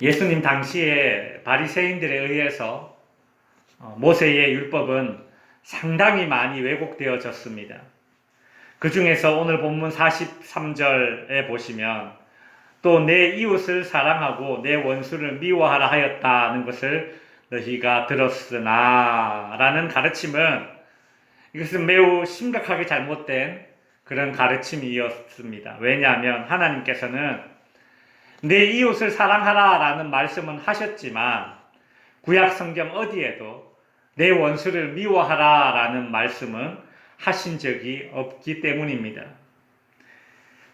예수님 당시에 바리새인들에 의해서 모세의 율법은 상당히 많이 왜곡되어졌습니다. 그 중에서 오늘 본문 43절에 보시면 또 내 이웃을 사랑하고 내 원수를 미워하라 하였다는 것을 너희가 들었으나 라는 가르침은 이것은 매우 심각하게 잘못된 그런 가르침이었습니다. 왜냐하면 하나님께서는 내 이웃을 사랑하라 라는 말씀은 하셨지만 구약 성경 어디에도 내 원수를 미워하라 라는 말씀은 하신 적이 없기 때문입니다.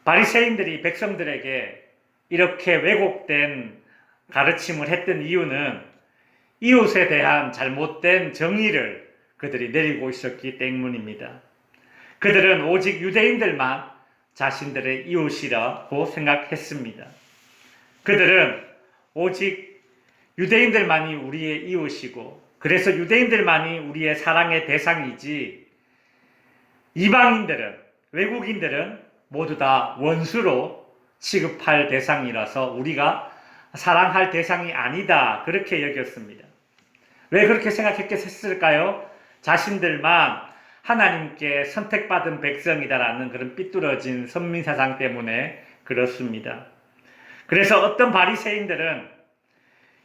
바리새인들이 백성들에게 이렇게 왜곡된 가르침을 했던 이유는 이웃에 대한 잘못된 정의를 그들이 내리고 있었기 때문입니다. 그들은 오직 유대인들만 자신들의 이웃이라고 생각했습니다. 그들은 오직 유대인들만이 우리의 이웃이고 그래서 유대인들만이 우리의 사랑의 대상이지 이방인들은, 외국인들은 모두 다 원수로 취급할 대상이라서 우리가 사랑할 대상이 아니다. 그렇게 여겼습니다. 왜 그렇게 생각했을까요? 자신들만 하나님께 선택받은 백성이다라는 그런 삐뚤어진 선민사상 때문에 그렇습니다. 그래서 어떤 바리새인들은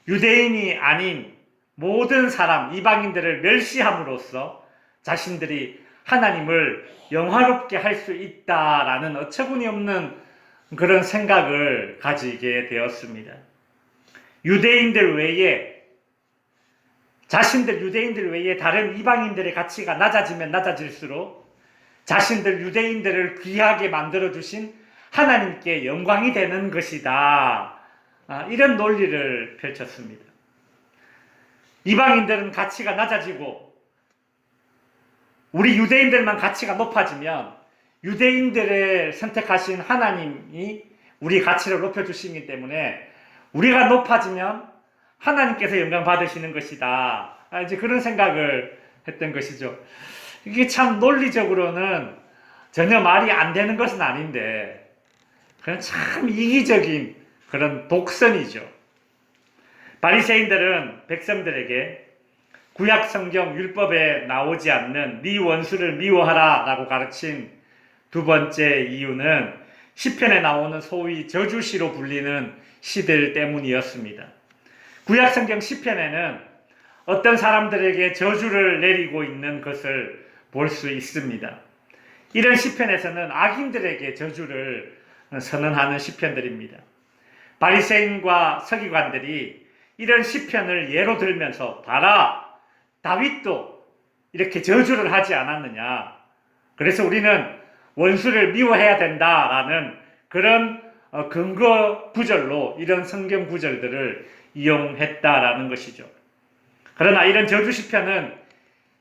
유대인이 아닌 모든 사람, 이방인들을 멸시함으로써 자신들이 하나님을 영화롭게 할 수 있다라는 어처구니 없는 그런 생각을 가지게 되었습니다. 유대인들 외에 자신들 유대인들 외에 다른 이방인들의 가치가 낮아지면 낮아질수록 자신들 유대인들을 귀하게 만들어주신 하나님께 영광이 되는 것이다. 이런 논리를 펼쳤습니다. 이방인들은 가치가 낮아지고 우리 유대인들만 가치가 높아지면 유대인들의 선택하신 하나님이 우리 가치를 높여주시기 때문에 우리가 높아지면 하나님께서 영광 받으시는 것이다. 이제 그런 생각을 했던 것이죠. 이게 참 논리적으로는 전혀 말이 안 되는 것은 아닌데 그건 참 이기적인 그런 독선이죠. 바리새인들은 백성들에게 구약 성경 율법에 나오지 않는 네 원수를 미워하라 라고 가르친 두 번째 이유는 시편에 나오는 소위 저주시로 불리는 시들 때문이었습니다. 구약 성경 시편에는 어떤 사람들에게 저주를 내리고 있는 것을 볼 수 있습니다. 이런 시편에서는 악인들에게 저주를 선언하는 시편들입니다. 바리새인과 서기관들이 이런 시편을 예로 들면서 봐라, 다윗도 이렇게 저주를 하지 않았느냐. 그래서 우리는 원수를 미워해야 된다라는 그런 근거 구절로 이런 성경 구절들을 이용했다라는 것이죠. 그러나 이런 저주 시편은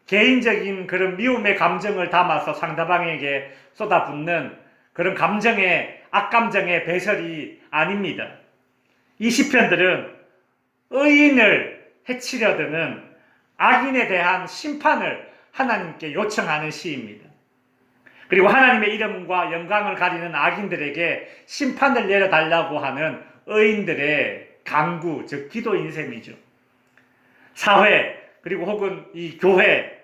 개인적인 그런 미움의 감정을 담아서 상대방에게 쏟아붓는 그런 감정의 악감정의 배설이 아닙니다. 이 시편들은 의인을 해치려 드는 악인에 대한 심판을 하나님께 요청하는 시입니다. 그리고 하나님의 이름과 영광을 가리는 악인들에게 심판을 내려달라고 하는 의인들의 강구, 즉 기도인 셈이죠. 사회, 그리고 혹은 이 교회,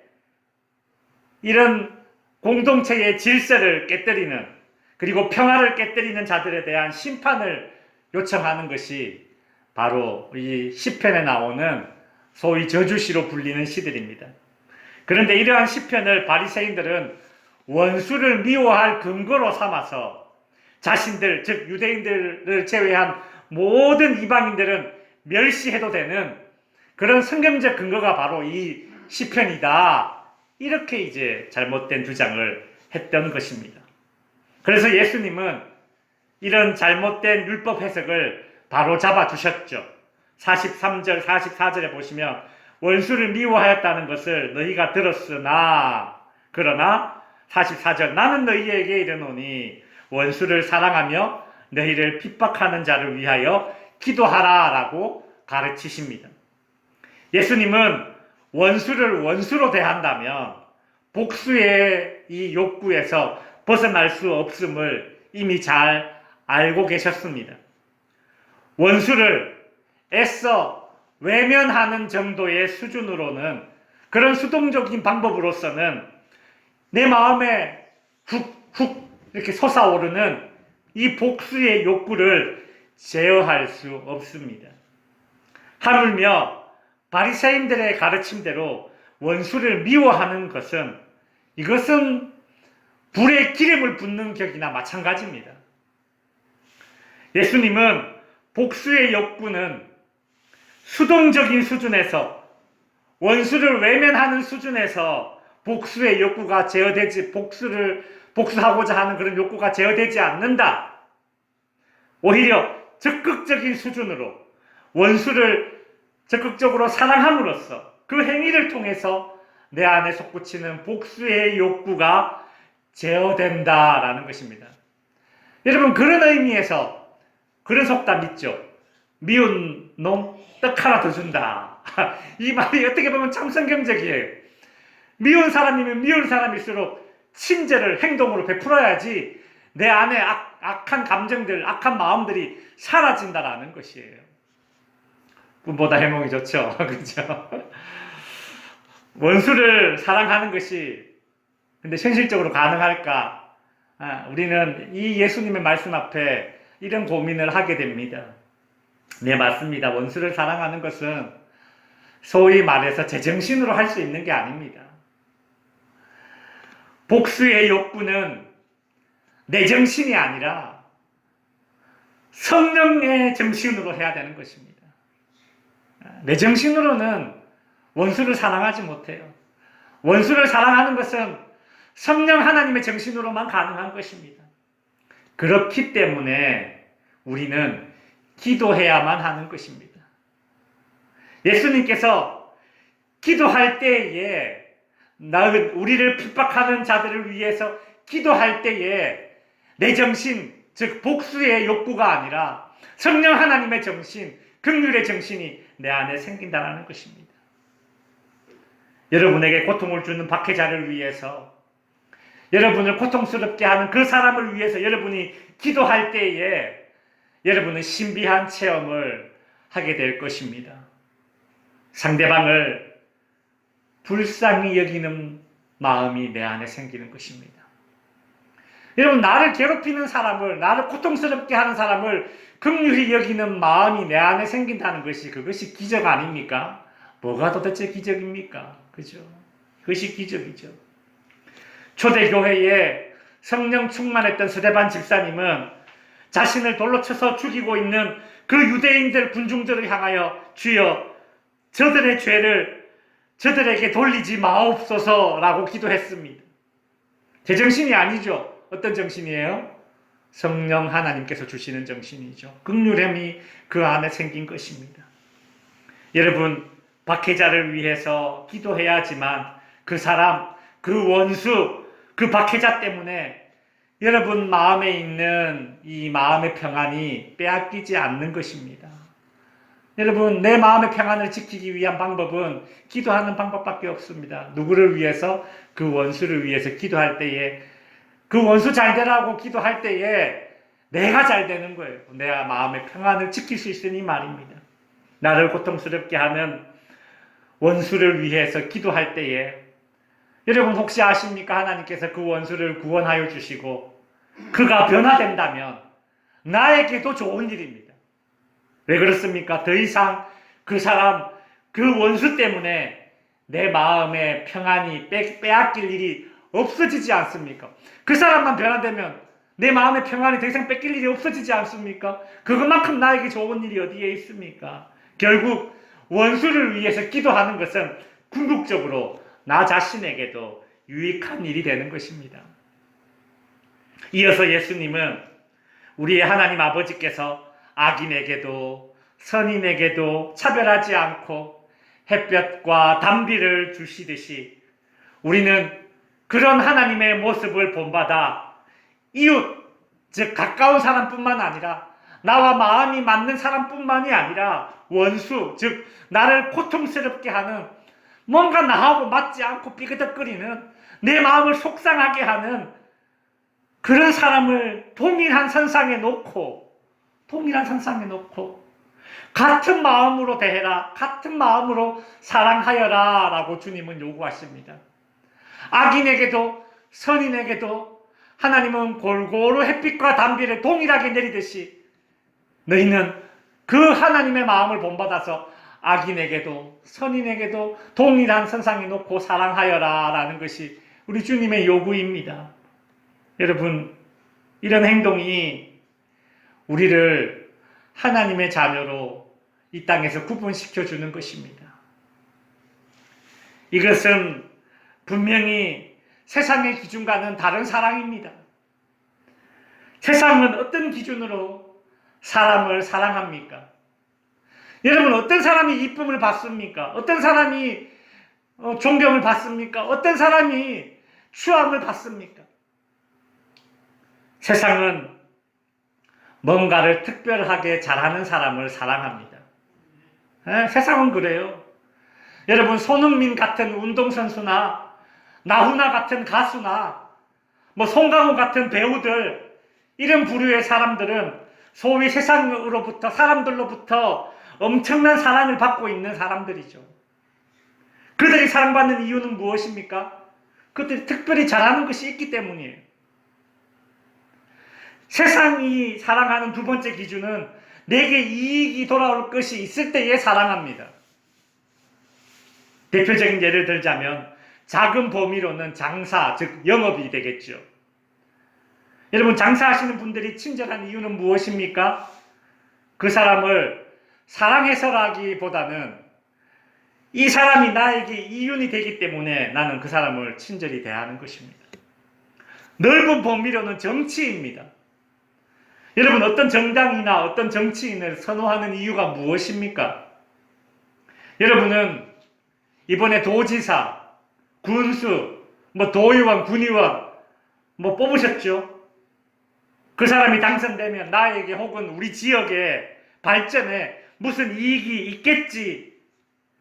이런 공동체의 질서를 깨뜨리는, 그리고 평화를 깨뜨리는 자들에 대한 심판을 요청하는 것이 바로 이 시편에 나오는 소위 저주시로 불리는 시들입니다. 그런데 이러한 시편을 바리새인들은 원수를 미워할 근거로 삼아서 자신들, 즉 유대인들을 제외한 모든 이방인들은 멸시해도 되는 그런 성경적 근거가 바로 이 시편이다. 이렇게 이제 잘못된 주장을 했던 것입니다. 그래서 예수님은 이런 잘못된 율법 해석을 바로 잡아주셨죠. 43절, 44절에 보시면 원수를 미워하였다는 것을 너희가 들었으나 그러나 44절 나는 너희에게 이르노니 원수를 사랑하며 너희를 핍박하는 자를 위하여 기도하라 라고 가르치십니다. 예수님은 원수를 원수로 대한다면 복수의 이 욕구에서 벗어날 수 없음을 이미 잘 알고 계셨습니다. 원수를 애써 외면하는 정도의 수준으로는, 그런 수동적인 방법으로서는 내 마음에 훅훅 이렇게 솟아오르는 이 복수의 욕구를 제어할 수 없습니다. 하물며 바리새인들의 가르침대로 원수를 미워하는 것은, 이것은 불에 기름을 붓는 격이나 마찬가지입니다. 예수님은 복수의 욕구는 수동적인 수준에서, 원수를 외면하는 수준에서 복수의 욕구가 제어되지, 복수하고자 하는 그런 욕구가 제어되지 않는다. 오히려 적극적인 수준으로 원수를 적극적으로 사랑함으로써 그 행위를 통해서 내 안에 솟구치는 복수의 욕구가 제어된다라는 것입니다. 여러분, 그런 의미에서 그런 속담 있죠. 미운 놈 떡 하나 더 준다. 이 말이 어떻게 보면 참 성경적이에요. 미운 사람이면 미운 사람일수록 친절을 행동으로 베풀어야지 내 안에 악한 감정들, 악한 마음들이 사라진다라는 것이에요. 꿈보다 해몽이 좋죠. 그렇죠? 원수를 사랑하는 것이 근데 현실적으로 가능할까? 우리는 이 예수님의 말씀 앞에 이런 고민을 하게 됩니다. 네, 맞습니다. 원수를 사랑하는 것은 소위 말해서 제정신으로 할 수 있는 게 아닙니다. 복수의 욕구는 내 정신이 아니라 성령의 정신으로 해야 되는 것입니다. 내 정신으로는 원수를 사랑하지 못해요. 원수를 사랑하는 것은 성령 하나님의 정신으로만 가능한 것입니다. 그렇기 때문에 우리는 기도해야만 하는 것입니다. 예수님께서 기도할 때에, 우리를 핍박하는 자들을 위해서 기도할 때에 내 정신, 즉 복수의 욕구가 아니라 성령 하나님의 정신, 긍휼의 정신이 내 안에 생긴다는 것입니다. 여러분에게 고통을 주는 박해자를 위해서, 여러분을 고통스럽게 하는 그 사람을 위해서 여러분이 기도할 때에 여러분은 신비한 체험을 하게 될 것입니다. 상대방을 불쌍히 여기는 마음이 내 안에 생기는 것입니다. 여러분, 나를 괴롭히는 사람을, 나를 고통스럽게 하는 사람을 긍휼히 여기는 마음이 내 안에 생긴다는 것이, 그것이 기적 아닙니까? 뭐가 도대체 기적입니까? 그죠? 그것이 기적이죠. 초대교회에 성령 충만했던 스데반 집사님은 자신을 돌로 쳐서 죽이고 있는 그 유대인들 군중들을 향하여 주여 저들의 죄를 저들에게 돌리지 마옵소서라고 기도했습니다. 제정신이 아니죠. 어떤 정신이에요? 성령 하나님께서 주시는 정신이죠. 긍휼함이 그 안에 생긴 것입니다. 여러분, 박해자를 위해서 기도해야지만 그 사람, 그 원수, 그 박해자 때문에 여러분 마음에 있는 이 마음의 평안이 빼앗기지 않는 것입니다. 여러분, 내 마음의 평안을 지키기 위한 방법은 기도하는 방법밖에 없습니다. 누구를 위해서? 그 원수를 위해서 기도할 때에, 그 원수 잘 되라고 기도할 때에 내가 잘 되는 거예요. 내 마음의 평안을 지킬 수 있으니 말입니다. 나를 고통스럽게 하는 원수를 위해서 기도할 때에, 여러분 혹시 아십니까? 하나님께서 그 원수를 구원하여 주시고 그가 변화된다면 나에게도 좋은 일입니다. 왜 그렇습니까? 더 이상 그 사람, 그 원수 때문에 내 마음의 평안이 빼앗길 일이 없어지지 않습니까? 그 사람만 변화되면 내 마음의 평안이 더 이상 뺏길 일이 없어지지 않습니까? 그것만큼 나에게 좋은 일이 어디에 있습니까? 결국 원수를 위해서 기도하는 것은 궁극적으로 나 자신에게도 유익한 일이 되는 것입니다. 이어서 예수님은 우리의 하나님 아버지께서 악인에게도 선인에게도 차별하지 않고 햇볕과 단비를 주시듯이 우리는 그런 하나님의 모습을 본받아 이웃, 즉 가까운 사람뿐만 아니라 나와 마음이 맞는 사람뿐만이 아니라 원수, 즉 나를 고통스럽게 하는, 뭔가 나하고 맞지 않고 삐그덕거리는, 내 마음을 속상하게 하는 그런 사람을 동일한 선상에 놓고 같은 마음으로 대해라. 같은 마음으로 사랑하여라. 라고 주님은 요구하십니다. 악인에게도 선인에게도 하나님은 골고루 햇빛과 단비를 동일하게 내리듯이 너희는 그 하나님의 마음을 본받아서 악인에게도 선인에게도 동일한 선상에 놓고 사랑하여라 라는 것이 우리 주님의 요구입니다. 여러분, 이런 행동이 우리를 하나님의 자녀로 이 땅에서 구분시켜 주는 것입니다. 이것은 분명히 세상의 기준과는 다른 사랑입니다. 세상은 어떤 기준으로 사람을 사랑합니까? 여러분, 어떤 사람이 이쁨을 받습니까? 어떤 사람이 존경을 받습니까? 어떤 사람이 추함을 받습니까? 세상은 뭔가를 특별하게 잘하는 사람을 사랑합니다. 세상은 그래요. 여러분, 손흥민 같은 운동선수나 나훈아 같은 가수나 송강호 같은 배우들, 이런 부류의 사람들은 소위 세상으로부터, 사람들로부터 엄청난 사랑을 받고 있는 사람들이죠. 그들이 사랑받는 이유는 무엇입니까? 그들이 특별히 잘하는 것이 있기 때문이에요. 세상이 사랑하는 두 번째 기준은 내게 이익이 돌아올 것이 있을 때에 사랑합니다. 대표적인 예를 들자면 작은 범위로는 장사, 즉 영업이 되겠죠. 여러분, 장사하시는 분들이 친절한 이유는 무엇입니까? 그 사람을 사랑해서라기보다는 이 사람이 나에게 이윤이 되기 때문에 나는 그 사람을 친절히 대하는 것입니다. 넓은 범위로는 정치입니다. 여러분, 어떤 정당이나 어떤 정치인을 선호하는 이유가 무엇입니까? 여러분은 이번에 도지사, 군수, 도의원, 군의원 뽑으셨죠? 그 사람이 당선되면 나에게 혹은 우리 지역의 발전에 무슨 이익이 있겠지,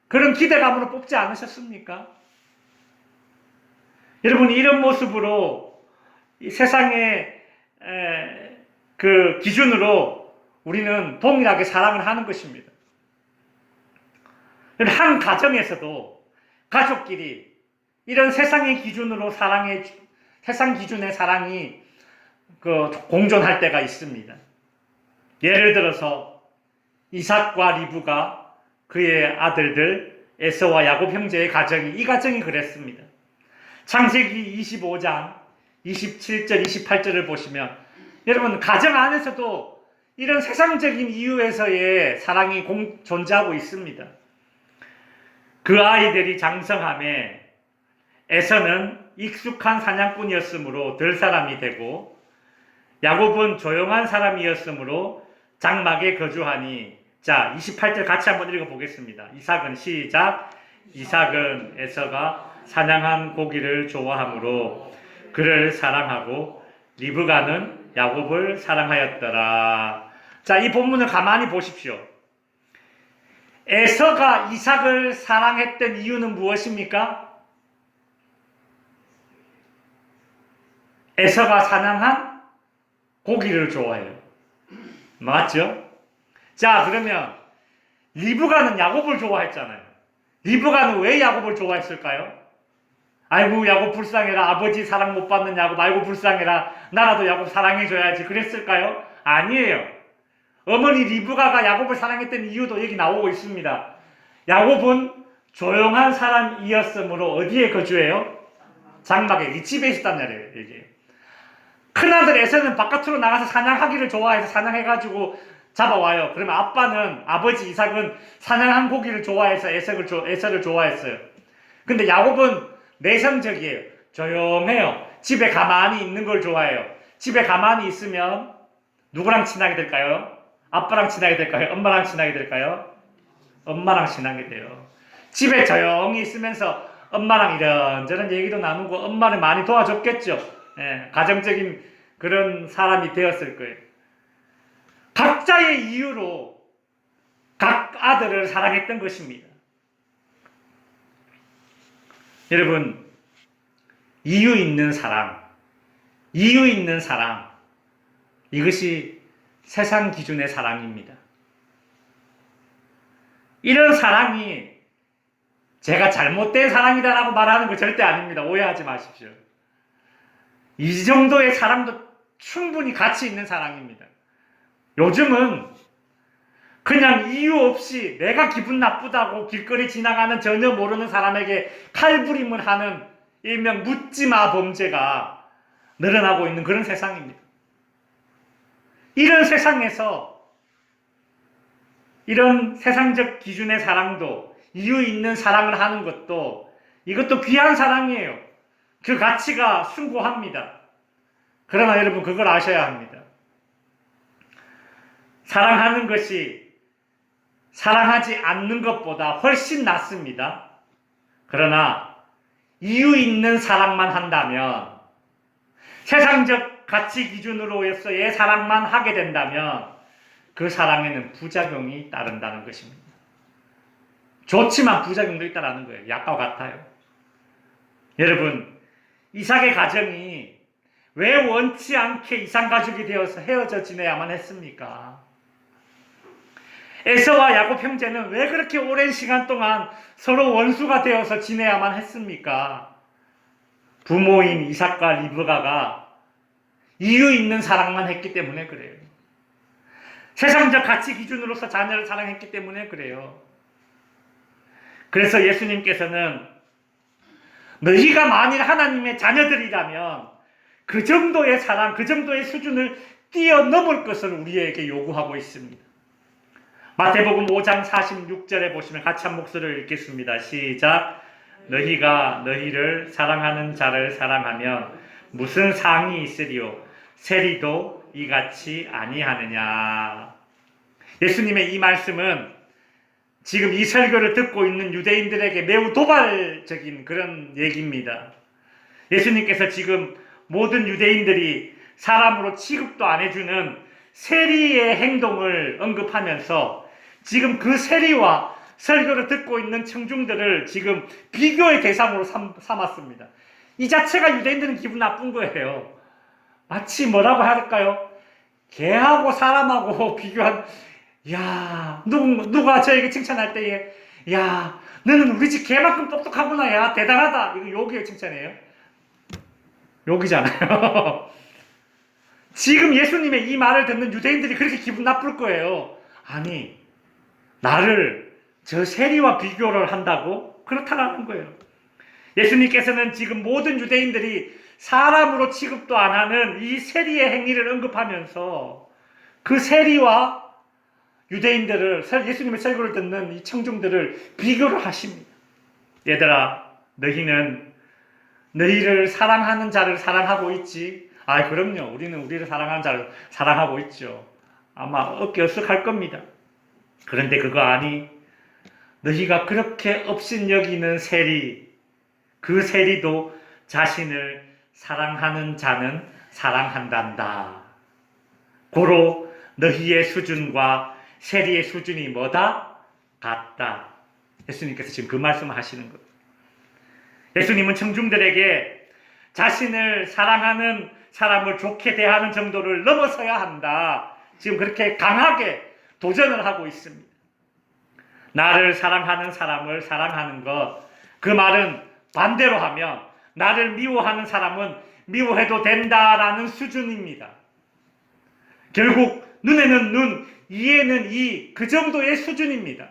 그런 기대감으로 뽑지 않으셨습니까? 여러분, 이런 모습으로 이 세상의 그 기준으로 우리는 동일하게 사랑을 하는 것입니다. 한 가정에서도 가족끼리 이런 세상의 기준으로 세상 기준의 사랑이 공존할 때가 있습니다. 예를 들어서 이삭과 리브가 그의 아들들 에서와 야곱 형제의 이 가정이 그랬습니다. 창세기 25장 27절 28절을 보시면 여러분, 가정 안에서도 이런 세상적인 이유에서의 사랑이 존재하고 있습니다. 그 아이들이 장성함에 에서는 익숙한 사냥꾼이었으므로 들 사람이 되고 야곱은 조용한 사람이었으므로 장막에 거주하니. 자, 28절 같이 한번 읽어보겠습니다. 시작. 이삭은 에서가 사냥한 고기를 좋아하므로 그를 사랑하고 리브가는 야곱을 사랑하였더라. 자, 이 본문을 가만히 보십시오. 에서가 이삭을 사랑했던 이유는 무엇입니까? 에서가 사냥한 고기를 좋아해요. 맞죠? 자, 그러면 리브가는 야곱을 좋아했잖아요. 리브가는 왜 야곱을 좋아했을까요? 아이고, 야곱 불쌍해라. 아버지 사랑 못 받는 야곱, 아이고 불쌍해라. 나라도 야곱 사랑해줘야지. 그랬을까요? 아니에요. 어머니 리브가가 야곱을 사랑했던 이유도 여기 나오고 있습니다. 야곱은 조용한 사람이었으므로 어디에 거주해요? 장막에. 이 집에 있었단 말이에요. 이게. 큰아들 에서는 바깥으로 나가서 사냥하기를 좋아해서 사냥해가지고 잡아와요. 그러면 아버지 이삭은 사냥한 고기를 좋아해서 에서를 좋아했어요. 근데 야곱은 내성적이에요. 조용해요. 집에 가만히 있는 걸 좋아해요. 집에 가만히 있으면 누구랑 친하게 될까요? 아빠랑 친하게 될까요? 엄마랑 친하게 될까요? 엄마랑 친하게 돼요. 집에 조용히 있으면서 엄마랑 이런저런 얘기도 나누고 엄마를 많이 도와줬겠죠. 가정적인 그런 사람이 되었을 거예요. 각자의 이유로 각 아들을 사랑했던 것입니다. 여러분, 이유 있는 사랑, 이것이 세상 기준의 사랑입니다. 이런 사랑이 제가 잘못된 사랑이다라고 말하는 거 절대 아닙니다. 오해하지 마십시오. 이 정도의 사랑도 충분히 가치 있는 사랑입니다. 요즘은 그냥 이유 없이 내가 기분 나쁘다고 길거리 지나가는 전혀 모르는 사람에게 칼부림을 하는 일명 묻지마 범죄가 늘어나고 있는 그런 세상입니다. 이런 세상에서 이런 세상적 기준의 사랑도, 이유 있는 사랑을 하는 것도, 이것도 귀한 사랑이에요. 그 가치가 숭고합니다. 그러나 여러분, 그걸 아셔야 합니다. 사랑하는 것이 사랑하지 않는 것보다 훨씬 낫습니다. 그러나 이유 있는 사랑만 한다면, 세상적 가치 기준으로서의 사랑만 하게 된다면 그 사랑에는 부작용이 따른다는 것입니다. 좋지만 부작용도 있다는 거예요. 약과 같아요. 여러분, 이삭의 가정이 왜 원치 않게 이상가족이 되어서 헤어져 지내야만 했습니까? 에서와 야곱 형제는 왜 그렇게 오랜 시간 동안 서로 원수가 되어서 지내야만 했습니까? 부모인 이삭과 리브가가 이유 있는 사랑만 했기 때문에 그래요. 세상적 가치 기준으로서 자녀를 사랑했기 때문에 그래요. 그래서 예수님께서는 너희가 만일 하나님의 자녀들이라면 그 정도의 사랑, 그 정도의 수준을 뛰어넘을 것을 우리에게 요구하고 있습니다. 마태복음 5장 46절에 보시면 같이 한 목소리를 읽겠습니다. 시작. 너희가 너희를 사랑하는 자를 사랑하면 무슨 상이 있으리요? 세리도 이같이 아니하느냐. 예수님의 이 말씀은 지금 이 설교를 듣고 있는 유대인들에게 매우 도발적인 그런 얘기입니다. 예수님께서 지금 모든 유대인들이 사람으로 취급도 안 해주는 세리의 행동을 언급하면서 지금 그 세리와 설교를 듣고 있는 청중들을 지금 비교의 대상으로 삼았습니다. 이 자체가 유대인들은 기분 나쁜 거예요. 마치 뭐라고 할까요? 개하고 사람하고 비교한, 야, 누가 저에게 칭찬할 때에, 야, 너는 우리 집 개만큼 똑똑하구나, 야, 대단하다. 이거 욕이에요, 칭찬이에요? 욕이잖아요. 지금 예수님의 이 말을 듣는 유대인들이 그렇게 기분 나쁠 거예요. 아니, 나를 저 세리와 비교를 한다고? 그렇다라는 거예요. 예수님께서는 지금 모든 유대인들이 사람으로 취급도 안 하는 이 세리의 행위를 언급하면서 그 세리와 유대인들을, 예수님의 설교를 듣는 이 청중들을 비교를 하십니다. 얘들아, 너희는 너희를 사랑하는 자를 사랑하고 있지? 아, 그럼요. 우리는 우리를 사랑하는 자를 사랑하고 있죠. 아마 어깨 으쓱할 겁니다. 그런데 그거 아니? 너희가 그렇게 업신여기는 세리, 그 세리도 자신을 사랑하는 자는 사랑한단다. 고로 너희의 수준과 세리의 수준이 뭐다? 같다. 예수님께서 지금 그 말씀을 하시는 거예요. 예수님은 청중들에게 자신을 사랑하는 사람을 좋게 대하는 정도를 넘어서야 한다. 지금 그렇게 강하게 도전을 하고 있습니다. 나를 사랑하는 사람을 사랑하는 것, 그 말은 반대로 하면 나를 미워하는 사람은 미워해도 된다라는 수준입니다. 결국 눈에는 눈, 이에는 이, 그 정도의 수준입니다.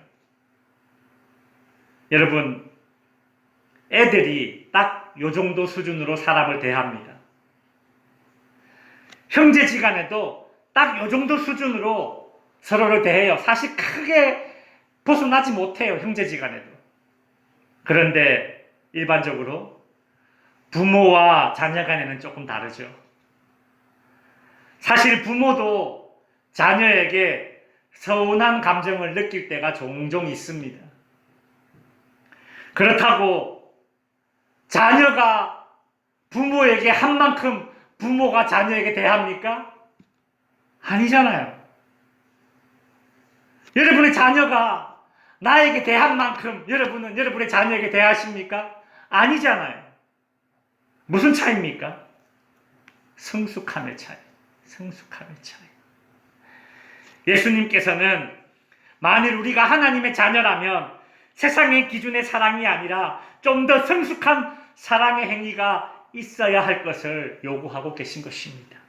여러분, 애들이 딱 요 정도 수준으로 사람을 대합니다. 형제지간에도 딱 요 정도 수준으로 서로를 대해요. 사실 크게 벗어나지 못해요, 형제지간에도. 그런데 일반적으로 부모와 자녀 간에는 조금 다르죠. 사실 부모도 자녀에게 서운한 감정을 느낄 때가 종종 있습니다. 그렇다고 자녀가 부모에게 한 만큼 부모가 자녀에게 대합니까? 아니잖아요. 여러분의 자녀가 나에게 대한 만큼 여러분은 여러분의 자녀에게 대하십니까? 아니잖아요. 무슨 차이입니까? 성숙함의 차이. 성숙함의 차이. 예수님께서는 만일 우리가 하나님의 자녀라면 세상의 기준의 사랑이 아니라 좀 더 성숙한 사랑의 행위가 있어야 할 것을 요구하고 계신 것입니다.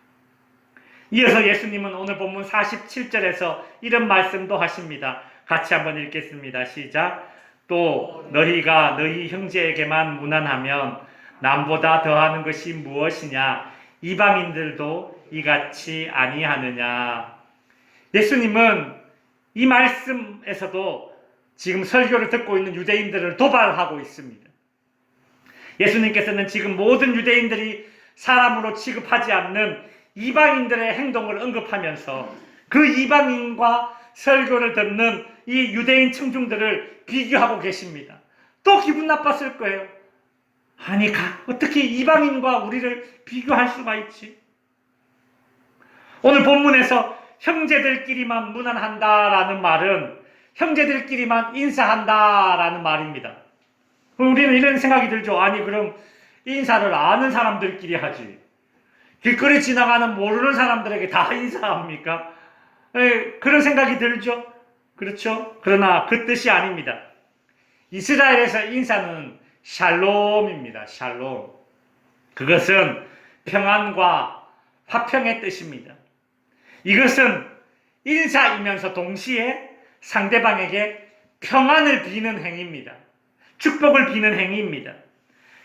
이어서 예수님은 오늘 본문 47절에서 이런 말씀도 하십니다. 같이 한번 읽겠습니다. 시작. 또 너희가 너희 형제에게만 무난하면 남보다 더하는 것이 무엇이냐? 이방인들도 이같이 아니하느냐? 예수님은 이 말씀에서도 지금 설교를 듣고 있는 유대인들을 도발하고 있습니다. 예수님께서는 지금 모든 유대인들이 사람으로 취급하지 않는 이방인들의 행동을 언급하면서 그 이방인과 설교를 듣는 이 유대인 청중들을 비교하고 계십니다. 또 기분 나빴을 거예요. 아니, 어떻게 이방인과 우리를 비교할 수가 있지? 오늘 본문에서 형제들끼리만 무난한다라는 말은 형제들끼리만 인사한다라는 말입니다. 우리는 이런 생각이 들죠. 아니, 그럼 인사를 아는 사람들끼리 하지. 길거리 지나가는 모르는 사람들에게 다 인사합니까? 그런 생각이 들죠. 그렇죠? 그러나 그 뜻이 아닙니다. 이스라엘에서 인사는 샬롬입니다. 샬롬. 그것은 평안과 화평의 뜻입니다. 이것은 인사이면서 동시에 상대방에게 평안을 비는 행위입니다. 축복을 비는 행위입니다.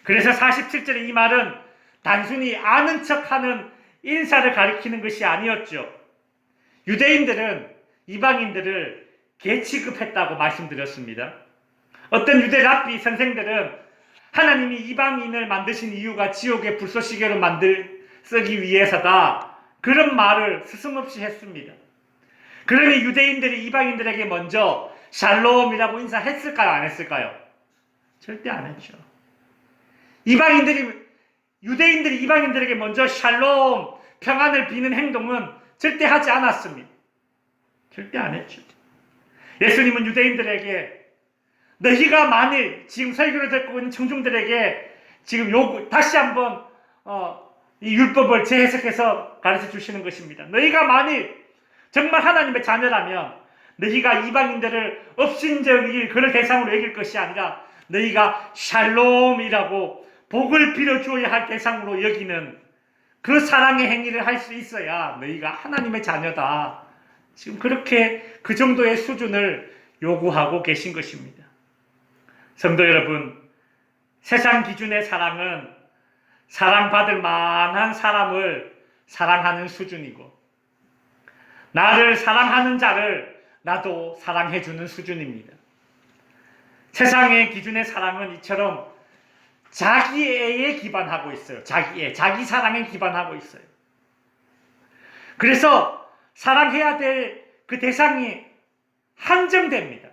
그래서 47절의 이 말은 단순히 아는 척하는 인사를 가리키는 것이 아니었죠. 유대인들은 이방인들을 개 취급했다고 말씀드렸습니다. 어떤 유대 랍비 선생들은 하나님이 이방인을 만드신 이유가 지옥의 불쏘시개로 쓰기 위해서다. 그런 말을 스승없이 했습니다. 그러니 유대인들이 이방인들에게 먼저 샬롬이라고 인사했을까요? 안 했을까요? 절대 안 했죠. 유대인들이 이방인들에게 먼저 샬롬, 평안을 비는 행동은 절대 하지 않았습니다. 절대 안 했죠. 예수님은 유대인들에게 너희가 만일 지금 설교를 듣고 있는 청중들에게 지금 다시 한번 이 율법을 재해석해서 가르쳐 주시는 것입니다. 너희가 만일 정말 하나님의 자녀라면 너희가 이방인들을 업신여길 그를 대상으로 여길 것이 아니라 너희가 샬롬이라고 복을 빌어주어야 할 대상으로 여기는 그 사랑의 행위를 할 수 있어야 너희가 하나님의 자녀다. 지금 그렇게 그 정도의 수준을 요구하고 계신 것입니다. 성도 여러분, 세상 기준의 사랑은 사랑받을 만한 사람을 사랑하는 수준이고 나를 사랑하는 자를 나도 사랑해주는 수준입니다. 세상의 기준의 사랑은 이처럼 자기애에 기반하고 있어요. 자기 사랑에 기반하고 있어요. 그래서 사랑해야 될 그 대상이 한정됩니다.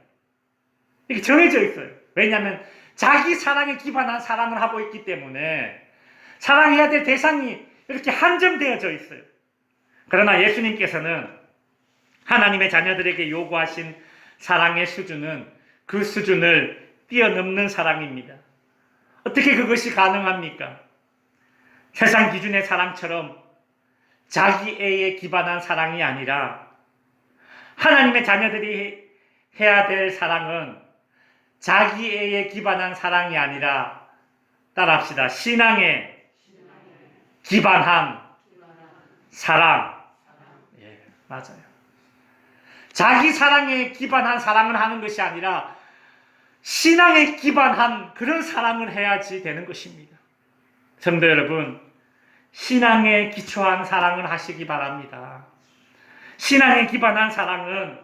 이게 정해져 있어요. 왜냐하면 자기 사랑에 기반한 사랑을 하고 있기 때문에 사랑해야 될 대상이 이렇게 한정되어져 있어요. 그러나 예수님께서는 하나님의 자녀들에게 요구하신 사랑의 수준은 그 수준을 뛰어넘는 사랑입니다. 어떻게 그것이 가능합니까? 세상 기준의 사랑처럼 자기애에 기반한 사랑이 아니라 하나님의 자녀들이 해야 될 사랑은 자기애에 기반한 사랑이 아니라 따라합시다. 신앙에 기반한 사랑. 예, 맞아요. 자기 사랑에 기반한 사랑을 하는 것이 아니라 신앙에 기반한 그런 사랑을 해야지 되는 것입니다. 성도 여러분, 신앙에 기초한 사랑을 하시기 바랍니다. 신앙에 기반한 사랑은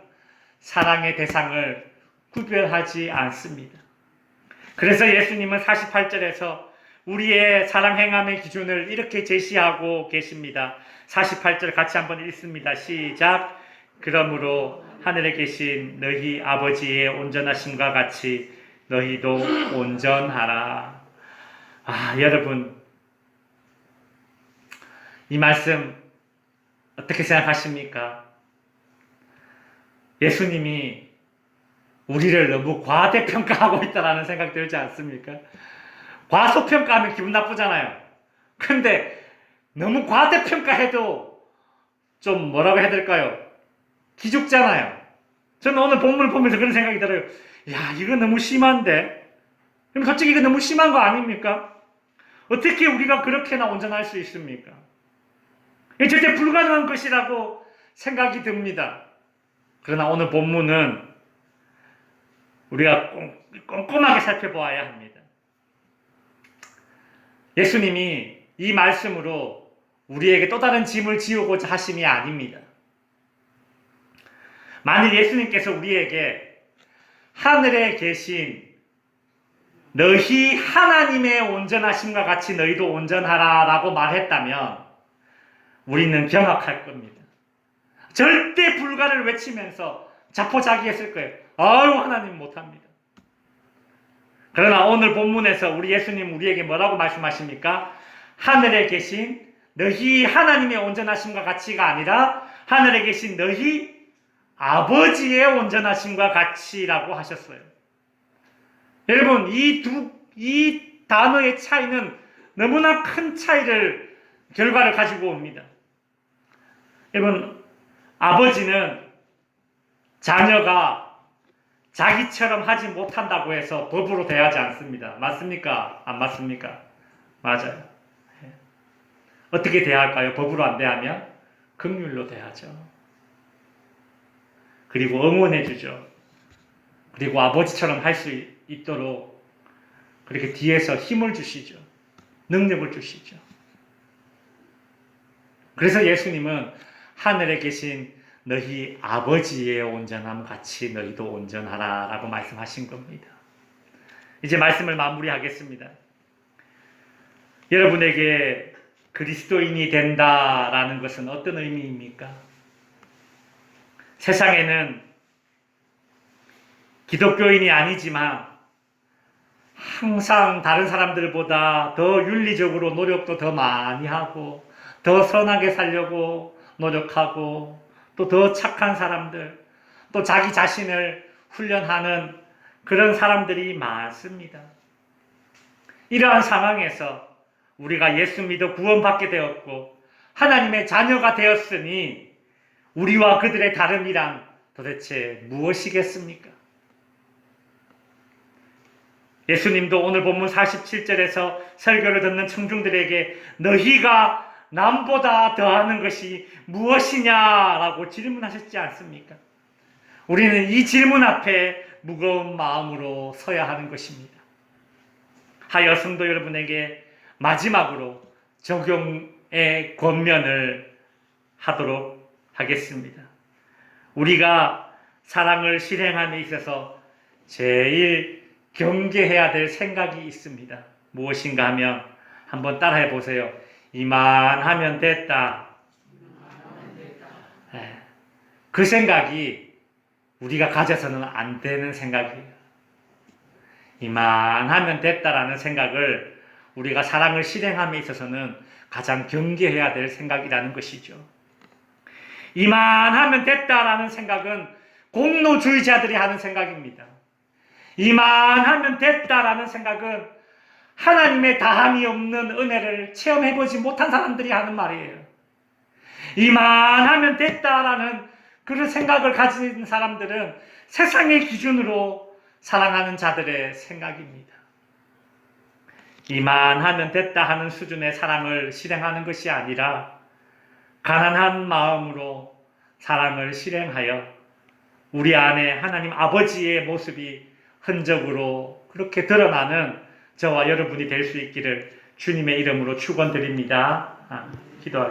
사랑의 대상을 구별하지 않습니다. 그래서 예수님은 48절에서 우리의 사랑 행함의 기준을 이렇게 제시하고 계십니다. 48절 같이 한번 읽습니다. 시작. 그러므로 하늘에 계신 너희 아버지의 온전하심과 같이 너희도 온전하라. 여러분, 이 말씀 어떻게 생각하십니까? 예수님이 우리를 너무 과대평가하고 있다는 생각 들지 않습니까? 과소평가하면 기분 나쁘잖아요. 근데 너무 과대평가해도 좀 뭐라고 해야 될까요? 기죽잖아요. 저는 오늘 본문을 보면서 그런 생각이 들어요. 야, 이거 너무 심한데? 그럼 솔직히 이거 너무 심한 거 아닙니까? 어떻게 우리가 그렇게나 온전할 수 있습니까? 이게 절대 불가능한 것이라고 생각이 듭니다. 그러나 오늘 본문은 우리가 꼼꼼하게 살펴보아야 합니다. 예수님이 이 말씀으로 우리에게 또 다른 짐을 지우고자 하심이 아닙니다. 만일 예수님께서 우리에게 하늘에 계신 너희 하나님의 온전하심과 같이 너희도 온전하라 라고 말했다면 우리는 경악할 겁니다. 절대 불가를 외치면서 자포자기했을 거예요. 아유, 하나님 못합니다. 그러나 오늘 본문에서 우리 예수님 우리에게 뭐라고 말씀하십니까? 하늘에 계신 너희 하나님의 온전하심과 같이가 아니라 하늘에 계신 너희 아버지의 온전하심과 같이라고 하셨어요. 여러분, 이 단어의 차이는 너무나 큰 차이를, 결과를 가지고 옵니다. 여러분, 아버지는 자녀가 자기처럼 하지 못한다고 해서 법으로 대하지 않습니다. 맞습니까? 안 맞습니까? 맞아요. 어떻게 대할까요? 법으로 안 대하면? 긍휼로 대하죠. 그리고 응원해 주죠. 그리고 아버지처럼 할 수 있도록 그렇게 뒤에서 힘을 주시죠. 능력을 주시죠. 그래서 예수님은 하늘에 계신 너희 아버지의 온전함 같이 너희도 온전하라 라고 말씀하신 겁니다. 이제 말씀을 마무리하겠습니다. 여러분에게 그리스도인이 된다라는 것은 어떤 의미입니까? 세상에는 기독교인이 아니지만 항상 다른 사람들보다 더 윤리적으로 노력도 더 많이 하고 더 선하게 살려고 노력하고 또 더 착한 사람들, 또 자기 자신을 훈련하는 그런 사람들이 많습니다. 이러한 상황에서 우리가 예수 믿어 구원받게 되었고 하나님의 자녀가 되었으니 우리와 그들의 다름이란 도대체 무엇이겠습니까? 예수님도 오늘 본문 47절에서 설교를 듣는 청중들에게 너희가 남보다 더하는 것이 무엇이냐라고 질문하셨지 않습니까? 우리는 이 질문 앞에 무거운 마음으로 서야 하는 것입니다. 하여 성도 여러분에게 마지막으로 적용의 권면을 하도록 하겠습니다. 우리가 사랑을 실행함에 있어서 제일 경계해야 될 생각이 있습니다. 무엇인가 하면 한번 따라해 보세요. 이만하면 됐다. 그 생각이 우리가 가져서는 안 되는 생각이에요. 이만하면 됐다라는 생각을 우리가 사랑을 실행함에 있어서는 가장 경계해야 될 생각이라는 것이죠. 이만하면 됐다라는 생각은 공로주의자들이 하는 생각입니다. 이만하면 됐다라는 생각은 하나님의 다함이 없는 은혜를 체험해보지 못한 사람들이 하는 말이에요. 이만하면 됐다라는 그런 생각을 가진 사람들은 세상의 기준으로 사랑하는 자들의 생각입니다. 이만하면 됐다 하는 수준의 사랑을 실행하는 것이 아니라 가난한 마음으로 사랑을 실행하여 우리 안에 하나님 아버지의 모습이 흔적으로 그렇게 드러나는 저와 여러분이 될 수 있기를 주님의 이름으로 축원드립니다. 기도하겠습니다.